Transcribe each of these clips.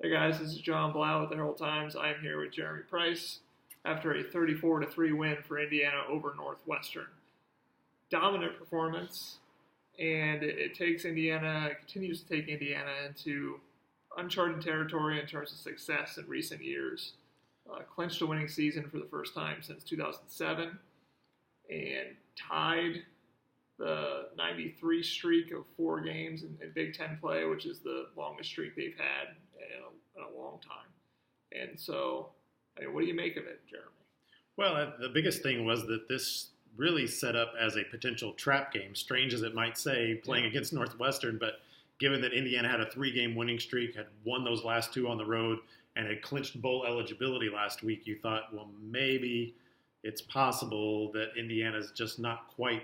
Hey guys, this is Jon Blau with the Herald Times. I am here with Jeremy Price after a 34-3 win for Indiana over Northwestern. Dominant performance, and it continues to take Indiana into uncharted territory in terms of success in recent years. Clinched a winning season for the first time since 2007, and tied the 93 streak of 4 games in Big Ten play, which is the longest streak they've had in a long time. And so, what do you make of it, Jeremy? Well, the biggest thing was that this really set up as a potential trap game, strange as it might say, playing against Northwestern, but given that Indiana had a 3-game winning streak, had won those last 2 on the road, and had clinched bowl eligibility last week, you thought, well, maybe it's possible that Indiana's just not quite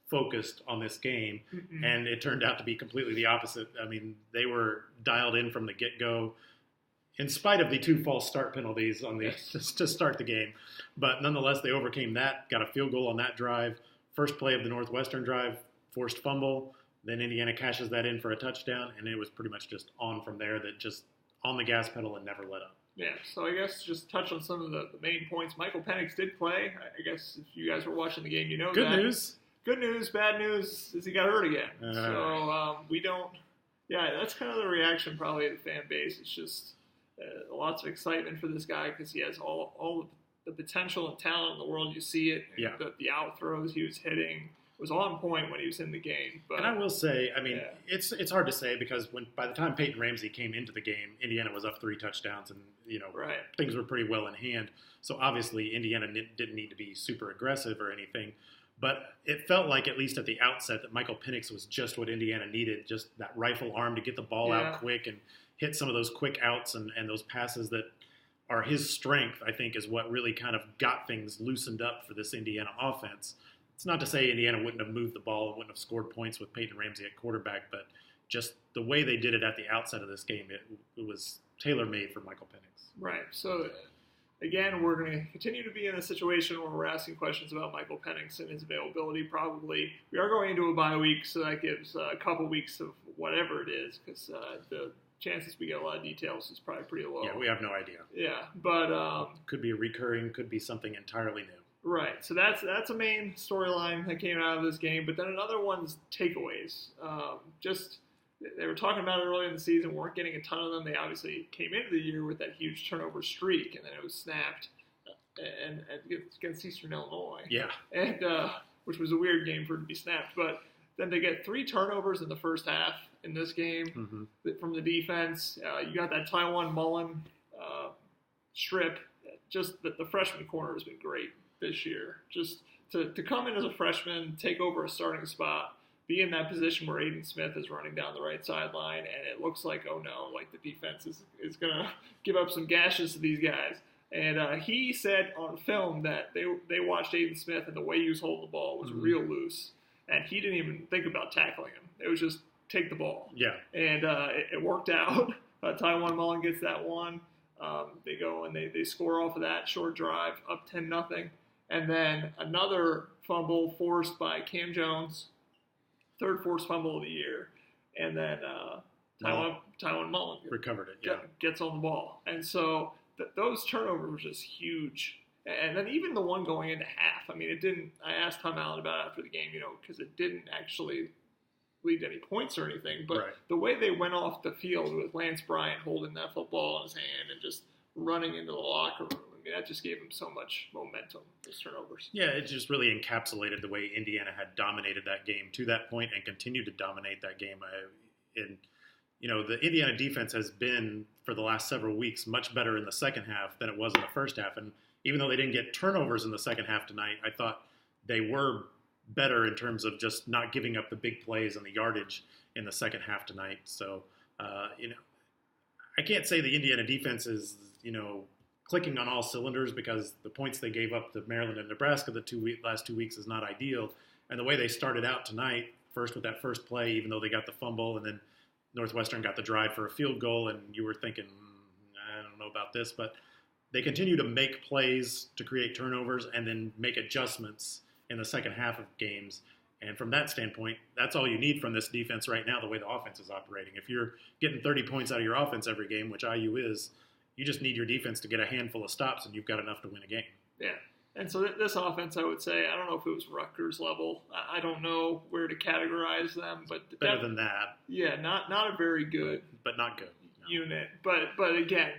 focused on this game, and it turned out to be completely the opposite. I mean, they were dialed in from the get-go, in spite of the 2 false start penalties on the to start the game. But nonetheless, they overcame that, got a field goal on that drive. First play of the Northwestern drive, forced fumble. Then Indiana cashes that in for a touchdown, and it was pretty much just on from there, that just on the gas pedal and never let up. Yeah, so I guess just touch on some of the main points. Michael Penix did play. I guess if you guys were watching the game, you know that. Good news. Good news, bad news is he got hurt again. So we don't – yeah, that's kind of the reaction probably of the fan base. It's just lots of excitement for this guy because he has all the potential and talent in the world. You see it. Yeah. The out throws he was hitting was on point when he was in the game. But, and I will say, I mean, it's hard to say because by the time Peyton Ramsey came into the game, Indiana was up 3 touchdowns and, things were pretty well in hand. So obviously Indiana didn't need to be super aggressive or anything. But it felt like, at least at the outset, that Michael Penix was just what Indiana needed, just that rifle arm to get the ball out quick and hit some of those quick outs and those passes that are his strength, I think, is what really kind of got things loosened up for this Indiana offense. It's not to say Indiana wouldn't have moved the ball and wouldn't have scored points with Peyton Ramsey at quarterback, but just the way they did it at the outset of this game, it was tailor-made for Michael Penix. Right. So, again, we're going to continue to be in a situation where we're asking questions about Michael Penix and his availability. Probably we are going into a bye week, so that gives a couple weeks of whatever it is, because the chances we get a lot of details is probably pretty low. Yeah, we have no idea. Yeah, but could be a recurring, could be something entirely new. Right. So that's a main storyline that came out of this game. But then another one's takeaways. They were talking about it earlier in the season, weren't getting a ton of them. They obviously came into the year with that huge turnover streak, and then it was snapped and against Eastern Illinois. Yeah. And which was a weird game for it to be snapped. But then they get 3 turnovers in the first half in this game from the defense. You got that Taiwan Mullen strip. Just the freshman corner has been great this year. Just to come in as a freshman, take over a starting spot, be in that position where Aiden Smith is running down the right sideline, and it looks like, oh no, like the defense is going to give up some gashes to these guys. And he said on film that they watched Aiden Smith, and the way he was holding the ball was real loose, and he didn't even think about tackling him. It was just take the ball. Yeah. And it worked out. Taiwan Mullen gets that one. They go and they score off of that short drive, up 10-0. And then another fumble forced by Cam Jones, 3rd forced fumble of the year. And then Taiwan Mullen recovered it, gets on the ball. And so those turnovers were just huge. And then even the one going into half, I mean, it didn't – I asked Tom Allen about it after the game, because it didn't actually lead to any points or anything. But the way they went off the field with Lance Bryant holding that football in his hand and just running into the locker room, I mean, that just gave him so much momentum, those turnovers. Yeah, it just really encapsulated the way Indiana had dominated that game to that point and continued to dominate that game. The Indiana defense has been, for the last several weeks, much better in the second half than it was in the first half. And even though they didn't get turnovers in the second half tonight, I thought they were better in terms of just not giving up the big plays and the yardage in the second half tonight. So, I can't say the Indiana defense is, clicking on all cylinders, because the points they gave up to Maryland and Nebraska the last 2 weeks is not ideal. And the way they started out tonight, first with that first play, even though they got the fumble, and then Northwestern got the drive for a field goal, and you were thinking, I don't know about this, but they continue to make plays to create turnovers and then make adjustments in the second half of games. And from that standpoint, that's all you need from this defense right now, the way the offense is operating. If you're getting 30 points out of your offense every game, which IU is, you just need your defense to get a handful of stops, and you've got enough to win a game. Yeah. And so this offense, I would say, I don't know if it was Rutgers level. I don't know where to categorize them, but better than that. Yeah, not a very good, but not good unit. But again,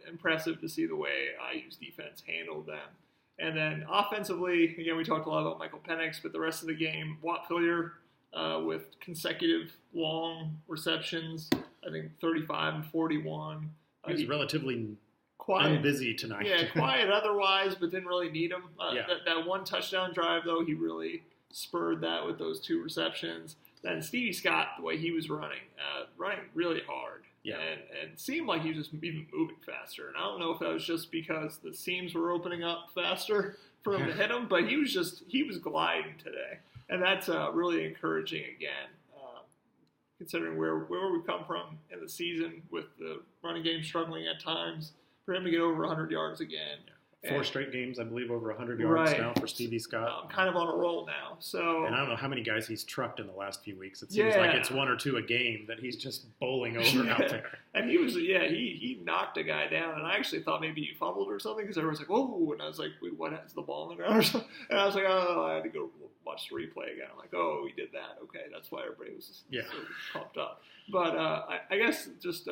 impressive to see the way IU's defense handled them. And then offensively, again, we talked a lot about Michael Penix, but the rest of the game, Walt Phillier with consecutive long receptions, I think 35 and 41. He's relatively quiet, busy tonight. Yeah, quiet otherwise, but didn't really need him. Yeah. That one touchdown drive, though, he really spurred that with those 2 receptions. Then Stevie Scott, the way he was running really hard. Yeah. And seemed like he was just even moving faster. And I don't know if that was just because the seams were opening up faster for him to hit him, but he was gliding today. And that's really encouraging again, considering where we've come from in the season with the running game struggling at times. For him to get over 100 yards again. Yeah. 4 straight games, I believe, over 100 yards now for Stevie Scott. Kind of on a roll now. So, and I don't know how many guys he's trucked in the last few weeks. It seems like it's 1 or 2 a game that he's just bowling over out there. And he knocked a guy down, and I actually thought maybe he fumbled or something because everyone's like, whoa, and I was like, wait, what, has the ball in the ground or something? And I was like, oh, I had to go watch the replay again. I'm like, oh, he did that. Okay, that's why everybody was so pumped up. But I guess just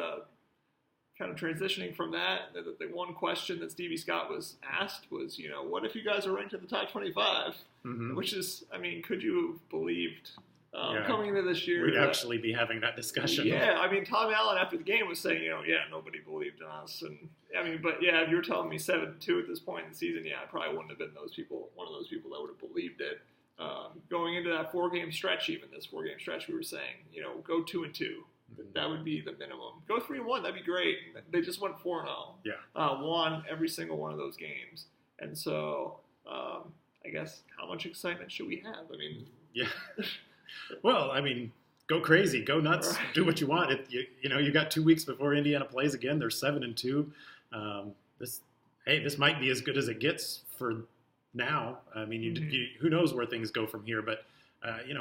kind of transitioning from that, the one question that Stevie Scott was asked was, what if you guys are ranked in the top 25? Mm-hmm. Which is, I mean, could you have believed coming into this year? We'd actually be having that discussion. Yeah, I mean, Tom Allen after the game was saying, nobody believed in us. And I mean, but yeah, if you're telling me 7-2 at this point in the season, I probably wouldn't have been one of those people that would have believed it. Going into that 4-game stretch, we were saying, go 2-2. That would be the minimum. Go 3-1, that'd be great. They just went 4-0. Yeah. Won every single one of those games. And so, I guess, how much excitement should we have? I mean, yeah. Well, I mean, go crazy, go nuts, do what you want. You got 2 weeks before Indiana plays again. They're 7-2. This might be as good as it gets for now. I mean, who knows where things go from here? But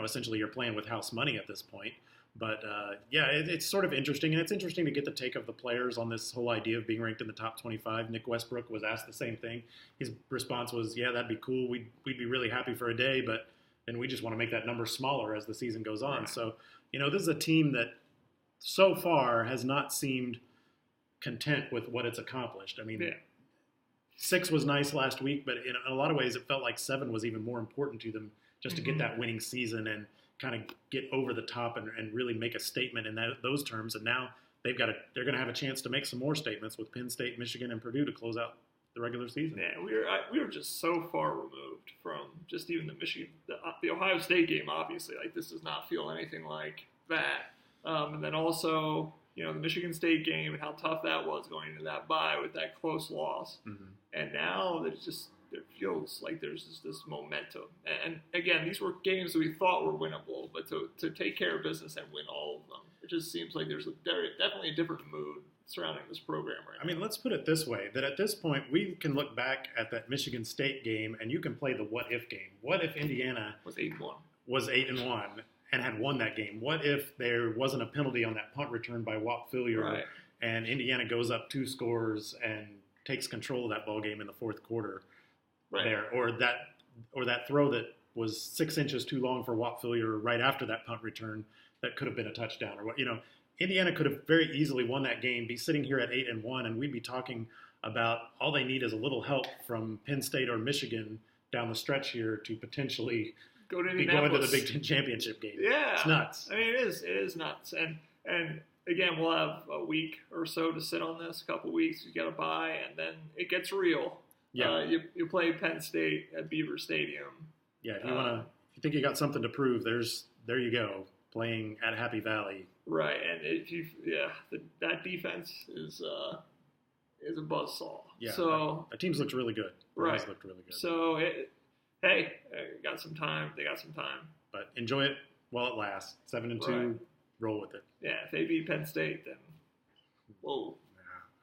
essentially, you're playing with house money at this point. But, it's sort of interesting, and it's interesting to get the take of the players on this whole idea of being ranked in the top 25. Nick Westbrook was asked the same thing. His response was, yeah, that'd be cool. We'd be really happy for a day, but then we just want to make that number smaller as the season goes on. Right. So, this is a team that so far has not seemed content with what it's accomplished. I mean, 6 was nice last week, but in a lot of ways it felt like 7 was even more important to them just to get that winning season and kind of get over the top and really make a statement in those terms. And now they're going to have a chance to make some more statements with Penn State, Michigan, and Purdue to close out the regular season. Yeah, we were just so far removed from just even the Michigan, the Ohio State game. Obviously, like this does not feel anything like that. And then also, the Michigan State game and how tough that was going into that bye with that close loss. Mm-hmm. And now it feels like there's just this momentum. And again, these were games that we thought were winnable, but to take care of business and win all of them, it just seems like there's definitely a different mood surrounding this program right now. I mean, let's put it this way, that at this point, we can look back at that Michigan State game, and you can play the what-if game. What if Indiana was 8-1 and had won that game? What if there wasn't a penalty on that punt return by Walt Phillier, and Indiana goes up 2 scores and takes control of that ball game in the fourth quarter? There, or that throw that was 6 inches too long for Walt Phillier right after that punt return that could have been a touchdown, or Indiana could have very easily won that game, be sitting here at 8-1, and we'd be talking about all they need is a little help from Penn State or Michigan down the stretch here to potentially be going to the Big Ten championship game. Yeah, it's nuts. I mean, it is nuts, and again, we'll have a week or so to sit on this. A couple weeks, you got to bye, and then it gets real. Yeah, you play Penn State at Beaver Stadium. Yeah, if you think you got something to prove, there you go, playing at Happy Valley. Right, and that defense is a buzzsaw. Yeah, so that team's looked really good. Right, looked really good. So got some time. They got some time, but enjoy it while it lasts. 7-2, roll with it. Yeah, if they beat Penn State, then whoa.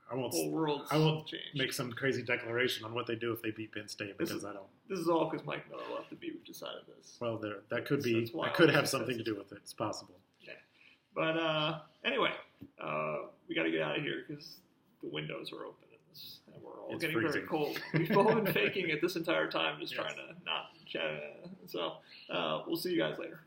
whole world's I won't changed. make some crazy declaration on what they do if they beat Penn State because I don't. This is all because Mike Miller left the beat. We've decided this. Well, that could have something to do with it. It's possible. Yeah, but anyway, we got to get out of here because the windows are open and we're all getting freezing. very cold. We've all been faking it this entire time, just trying to not chat. So we'll see you guys later.